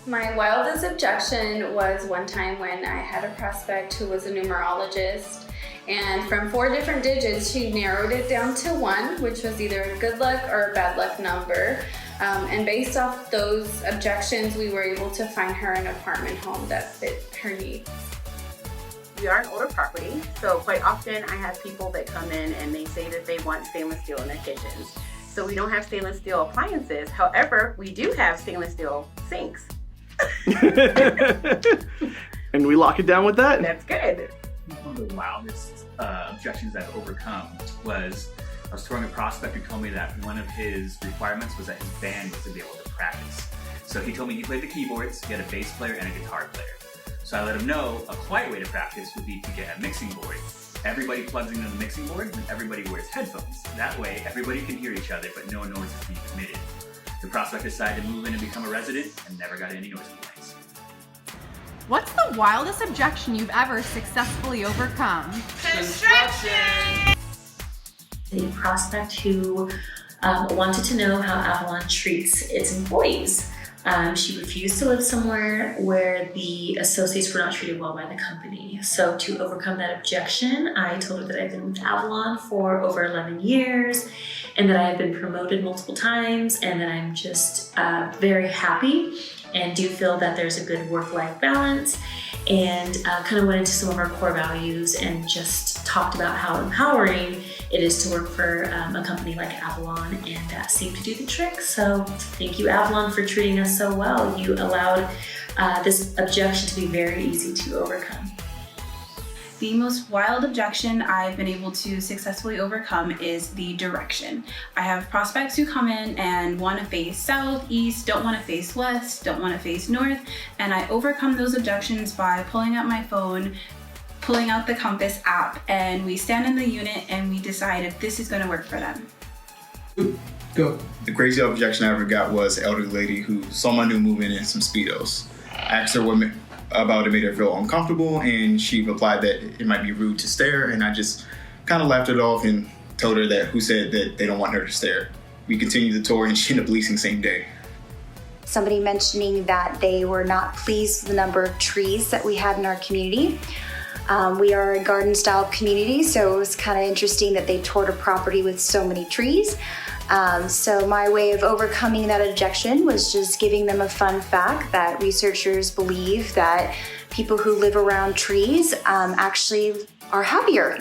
My wildest objection was one time when I had a prospect who was a numerologist, and from 4 different digits she narrowed it down to 1, which was either a good luck or a bad luck number. And based off those objections, we were able to find her an apartment home that fit her needs. We are an older property, so quite often I have people that come in and they say that they want stainless steel in their kitchens. So we don't have stainless steel appliances. However, we do have stainless steel sinks. And we lock it down with that? That's good. One of the wildest objections I've overcome was I was throwing a prospect who told me that one of his requirements was that his band was to be able to practice. So he told me he played the keyboards, he had a bass player and a guitar player. So I let him know a quiet way to practice would be to get a mixing board. Everybody plugs into the mixing board and everybody wears headphones. That way everybody can hear each other but no noise is being committed. The prospect decided to move in and become a resident and never got any noise complaints. What's the wildest objection you've ever successfully overcome? Construction! The prospect who wanted to know how Avalon treats its employees. She refused to live somewhere where the associates were not treated well by the company. So to overcome that objection, I told her that I've been with Avalon for over 11 years and that I have been promoted multiple times and that I'm just very happy and do feel that there's a good work-life balance, and kind of went into some of our core values and just talked about how empowering it is to work for a company like Avalon, and that seemed to do the trick. So thank you, Avalon, for treating us so well. You allowed this objection to be very easy to overcome. The most wild objection I've been able to successfully overcome is the direction. I have prospects who come in and want to face south, east, don't want to face west, don't want to face north, and I overcome those objections by pulling out my phone, pulling out the Compass app, and we stand in the unit and we decide if this is going to work for them. Go. The crazy objection I ever got was an elderly lady who saw my new move in some Speedos. I asked her what about it made her feel uncomfortable, and she replied that it might be rude to stare, and I just kind of laughed it off and told her that who said that they don't want her to stare. We continued the tour and she ended up leasing the same day. Somebody mentioning that they were not pleased with the number of trees that we had in our community. We are a garden style community, so it was kind of interesting that they toured a property with so many trees. So my way of overcoming that objection was just giving them a fun fact that researchers believe that people who live around trees actually are happier.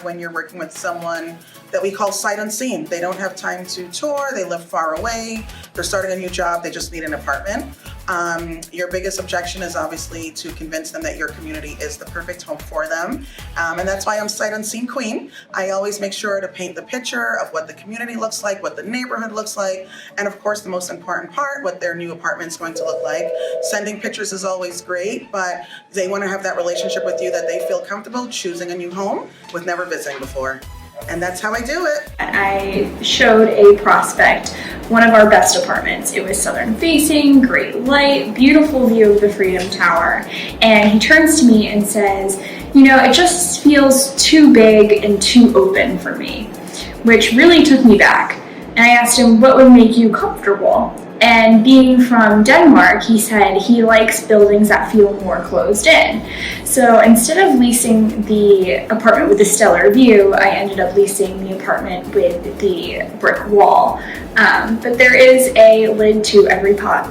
When you're working with someone that we call sight unseen, they don't have time to tour, they live far away, they're starting a new job, they just need an apartment. Your biggest objection is obviously to convince them that your community is the perfect home for them. And that's why I'm sight unseen queen. I always make sure to paint the picture of what the community looks like, what the neighborhood looks like, and of course the most important part, what their new apartment's going to look like. Sending pictures is always great, but they want to have that relationship with you that they feel comfortable choosing a new home with never visiting before. And that's how I do it. I showed a prospect one of our best apartments. It was southern facing, great light, beautiful view of the Freedom Tower. And he turns to me and says, you know, it just feels too big and too open for me, which really took me back. And I asked him, what would make you comfortable? And being from Denmark, he said he likes buildings that feel more closed in. So instead of leasing the apartment with the stellar view, I ended up leasing the apartment with the brick wall. But there is a lid to every pot.